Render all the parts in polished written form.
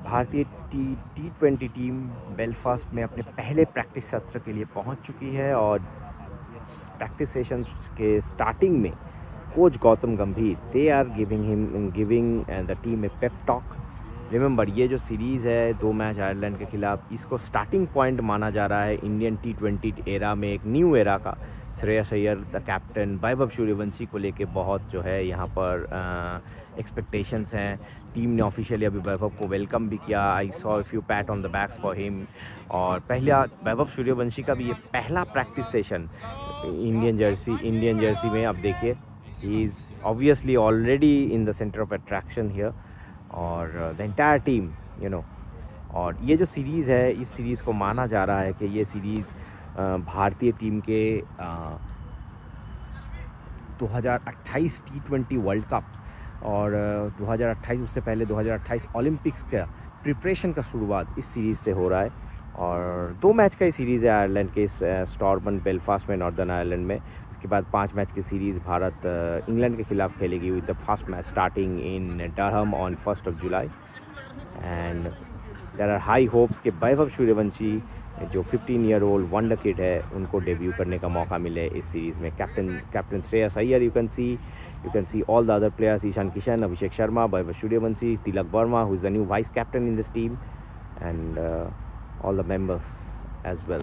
भारतीय टी20 team Belfast में अपने पहले प्रैक्टिस सत्र के लिए पहुंच चुकी है और प्रैक्टिस सेशन के स्टार्टिंग में coach Gautam Gambhir they are giving the team a pep talk. Remember, ये जो सीरीज़ है 2 मैच आयरलैंड के खिलाफ, इसको स्टार्टिंग पॉइंट माना जा रहा है इंडियन टी20 एरा में, एक न्यू एरा का। श्रेयस अय्यर द कैप्टन, वैभव सूर्यवंशी को लेके बहुत जो है यहाँ पर एक्सपेक्टेशंस हैं। टीम ने ऑफिशियली अभी वैभव को वेलकम भी किया। I saw few pat on the backs for him. और पहला वैभव सूर्यवंशी का भी ये पहला प्रैक्टिस सेशन इंडियन जर्सी में। अब देखिए, he is obviously already in the centre of attraction here और द एंटायर टीम और ये जो सीरीज़ है, इस सीरीज़ को माना जा रहा है कि ये सीरीज़ भारतीय टीम के 2028 टी20 वर्ल्ड कप और 2028 उससे पहले 2028 ओलंपिक्स का प्रिपरेशन का शुरुआत इस सीरीज़ से हो रहा है। और 2 मैच का ही सीरीज़ है आयरलैंड के स्टॉर्मन बेलफास्ट में, नॉर्दर्न आयरलैंड में। इसके बाद 5 मैच की सीरीज़ भारत इंग्लैंड के खिलाफ खेलेगी with the first match starting in Durham on 1 July. And there are high hopes कि वैभव सूर्यवंशी जो 15 ईयर ओल्ड वंडर किड है, उनको डेब्यू करने का मौका मिले इस सीरीज़ में। Captain Shreyas Iyer, you can see all the other players, Ishan Kishan, Abhishek Sharma, Vaibhav Suryavanshi, Tilak Varma who is the new vice captain in this team, and all the members as well.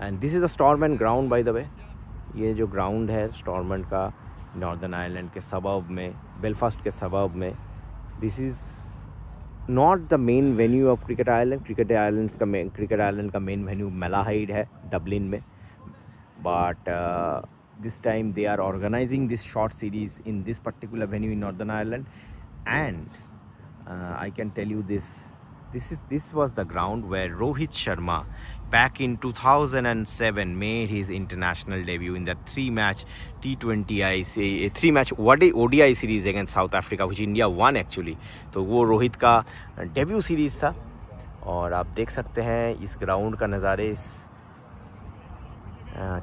And this is the Stormont ground by the way. ये जो ground है स्टॉर्मंट का, northern Ireland के suburb में, Belfast के suburb में। This is not the main venue of cricket Ireland. Cricket Ireland का main venue मेलाहाइड है, डबलिन में। But this time they are organizing this short series in this particular venue in Northern Ireland, and I can tell you this was the ground where Rohit Sharma back in 2007 made his international debut in the 3-match ODI series against South Africa, which India won actually. तो वो रोहित का debut series था। और आप देख सकते हैं इस ग्राउंड का नज़ारे।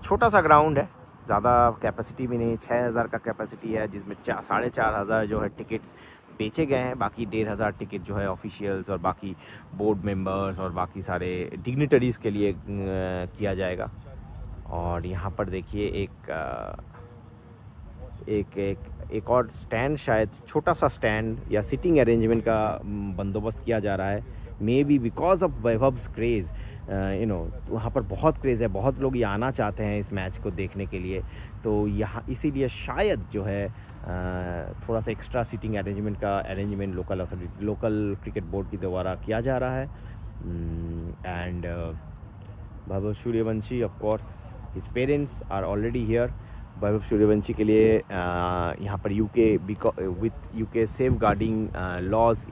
छोटा सा ग्राउंड है, ज़्यादा कैपेसिटी भी नहीं, 6000 का कैपेसिटी है, जिसमें 4500 जो है टिकट्स बेचे गए हैं। बाकी 1500 टिकट जो है ऑफिशियल्स और बाकी बोर्ड मेंबर्स और बाकी सारे डिग्निटरीज़ के लिए किया जाएगा। और यहाँ पर देखिए एक और स्टैंड, शायद छोटा सा स्टैंड या सिटिंग अरेंजमेंट का बंदोबस्त किया जा रहा है। Maybe because of Vaibhav's craze, वहाँ पर बहुत क्रेज़ है, बहुत लोग ये आना चाहते हैं इस मैच को देखने के लिए। तो यहाँ इसीलिए शायद जो है थोड़ा सा extra seating arrangement local cricket board के द्वारा किया जा रहा है। And Vaibhav Suryavanshi, of course his parents are already here. Vaibhav Suryavanshi के लिए यहाँ पर UK safeguarding laws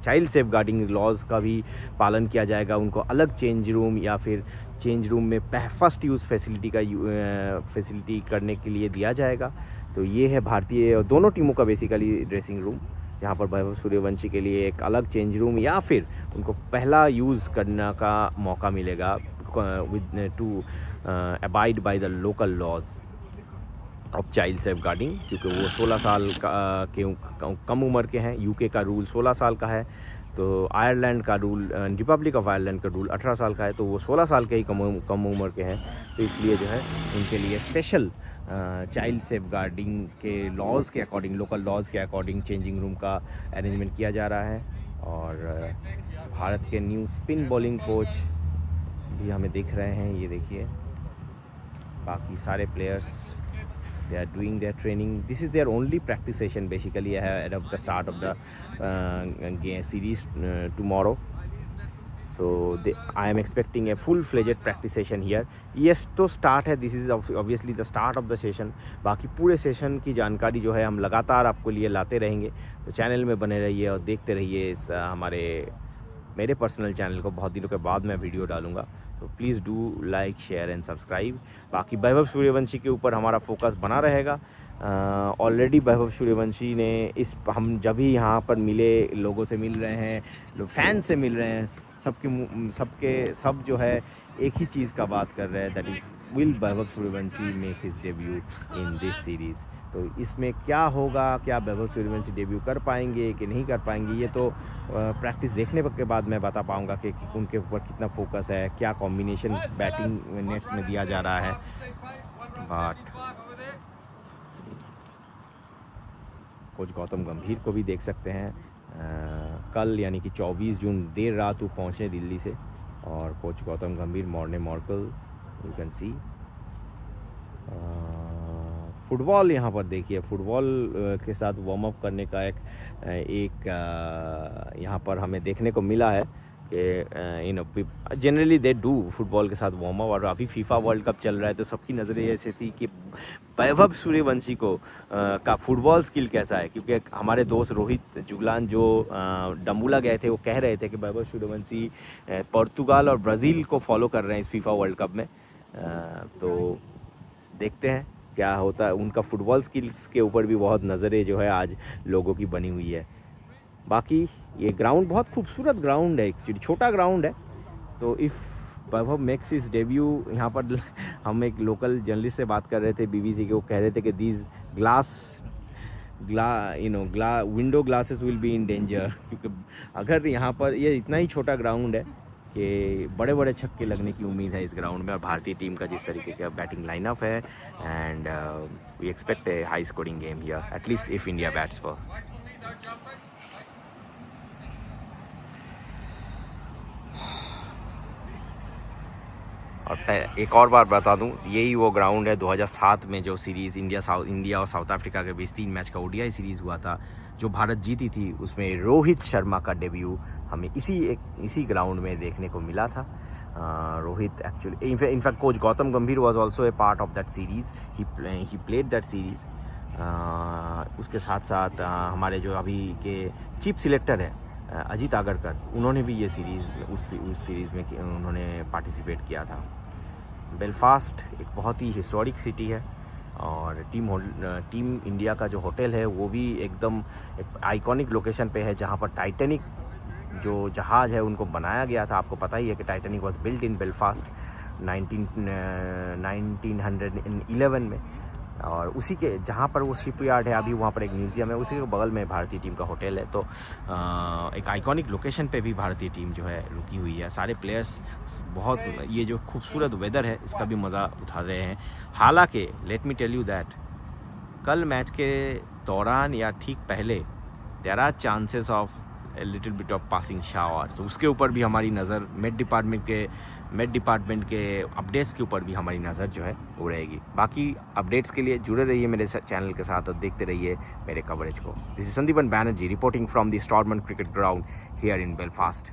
child safeguarding laws का भी पालन किया जाएगा। उनको अलग चेंज रूम या फिर चेंज रूम में फर्स्ट यूज़ फैसिलिटी करने के लिए दिया जाएगा। तो ये है भारतीय दोनों टीमों का बेसिकली ड्रेसिंग रूम, जहाँ पर वैभव सूर्यवंशी के लिए एक अलग चेंज रूम या फिर उनको पहला यूज़ करने का मौका मिलेगा to abide by the local laws of child safeguarding, क्योंकि वो 16 साल के कम उम्र के हैं। यूके का रूल 16 साल का है, तो आयरलैंड का रूल, रिपब्लिक ऑफ आयरलैंड का रूल 18 साल का है, तो वो 16 साल के ही कम उम्र के हैं। तो इसलिए जो है उनके लिए स्पेशल चाइल्ड सेफ गार्डिंग के लॉज़ के अकॉर्डिंग, लोकल लॉज़ के अकॉर्डिंग चेंजिंग रूम का अरेंजमेंट किया जा रहा है। और भारत के न्यू स्पिन बॉलिंग कोच भी हमें दिख रहे हैं, ये देखिए। बाकी सारे players they are doing their training. This is their only practice session basically ahead of the start of the series tomorrow. So I am expecting a full-fledged practice session here. Yes, तो start है, this is obviously the start of the session. बाकी पूरे session की जानकारी जो है हम लगातार आपको लिए लाते रहेंगे। तो चैनल में बने रहिए और देखते रहिए इस मेरे पर्सनल चैनल को। बहुत दिनों के बाद मैं वीडियो डालूंगा, तो please do like, share and subscribe. बाकी वैभव सूर्यवंशी के ऊपर हमारा फोकस बना रहेगा। ऑलरेडी वैभव सूर्यवंशी ने हम जब भी यहाँ पर मिले, लोगों से मिल रहे हैं, फैन से मिल रहे हैं, सब जो है एक ही चीज़ का बात कर रहे हैं, that is will Vaibhav Suryavanshi make his debut in this series. तो इसमें क्या होगा, क्या वैभव सूर्यवंशी डेब्यू कर पाएंगे कि नहीं कर पाएंगे, ये तो प्रैक्टिस देखने के बाद मैं बता पाऊँगा कि उनके ऊपर कितना फोकस है, क्या कॉम्बिनेशन बैटिंग नेट्स में दिया जा रहा है। बट कोच गौतम गंभीर को भी देख सकते हैं कल यानी कि 24 जून देर रात वो पहुँचे दिल्ली से, और कोच गौतम गंभीर मॉर्कल यू कैन सी। फुटबॉल यहाँ पर देखिए, फुटबॉल के साथ वार्म अप करने का एक यहाँ पर हमें देखने को मिला है कि जनरली दे डू फुटबॉल के साथ वार्म अप। और अभी फीफा वर्ल्ड कप चल रहा है तो सबकी नज़रें ऐसे थी कि वैभव सूर्यवंशी को का फुटबॉल स्किल कैसा है, क्योंकि हमारे दोस्त रोहित जुगलान जो डम्बुला गए थे वो कह रहे थे कि वैभव सूर्यवंशी पुर्तगाल और ब्राज़ील को फॉलो कर रहे हैं इस फीफा वर्ल्ड कप में। तो देखते हैं क्या होता है। उनका फुटबॉल स्किल्स के ऊपर भी बहुत नज़रें जो है आज लोगों की बनी हुई है। बाकी ये ग्राउंड बहुत खूबसूरत ग्राउंड है, एक्चुअली छोटा ग्राउंड है। तो if Vaibhav makes is debut यहाँ पर हम एक लोकल जर्नलिस्ट से बात कर रहे थे BBC के, वो कह रहे थे कि these window glasses will be in danger, क्योंकि अगर यहाँ पर ये इतना ही छोटा ग्राउंड है कि बड़े बड़े छक्के लगने की उम्मीद है इस ग्राउंड में। और भारतीय टीम का जिस तरीके का बैटिंग लाइनअप है, and we expect a high scoring game here at least if India bats for. और एक और बार बता दूं, यही वो ग्राउंड है 2007 में जो सीरीज़ इंडिया और साउथ अफ्रीका के बीच 3 मैच का ODI सीरीज़ हुआ था, जो भारत जीती थी। उसमें रोहित शर्मा का डेब्यू हमें इसी ग्राउंड में देखने को मिला था। Rohit actually in fact coach Gautam Gambhir was also a part of that series, he played that series. उसके साथ साथ हमारे जो अभी के चीफ सिलेक्टर है अजीत आगरकर, उन्होंने भी ये सीरीज़ उस सीरीज़ में उन्होंने पार्टिसिपेट किया था। बेलफास्ट एक बहुत ही हिस्टोरिक सिटी है, और टीम इंडिया का जो होटल है वो भी एकदम एक आइकॉनिक लोकेशन पे है, जहाँ पर टाइटैनिक जो जहाज़ है उनको बनाया गया था। आपको पता ही है कि Titanic was built in Belfast 1911 में, और उसी के जहाँ पर वो शिप यार्ड है अभी, वहाँ पर एक म्यूज़ियम है, उसी के बगल में भारतीय टीम का होटल है। तो एक आइकॉनिक लोकेशन पे भी भारतीय टीम जो है रुकी हुई है। सारे प्लेयर्स बहुत, ये जो खूबसूरत वेदर है इसका भी मज़ा उठा रहे हैं। हालांकि let me tell you that कल मैच के दौरान या ठीक पहले there are chances of a little bit of passing showers, उसके ऊपर भी हमारी नज़र मेट डिपार्टमेंट के अपडेट्स के ऊपर भी हमारी नज़र जो है वो रहेगी। बाकी अपडेट्स के लिए जुड़े रहिए मेरे चैनल के साथ और देखते रहिए मेरे कवरेज को। This is Sandipan Banerjee reporting from the Stormont cricket ground here in Belfast.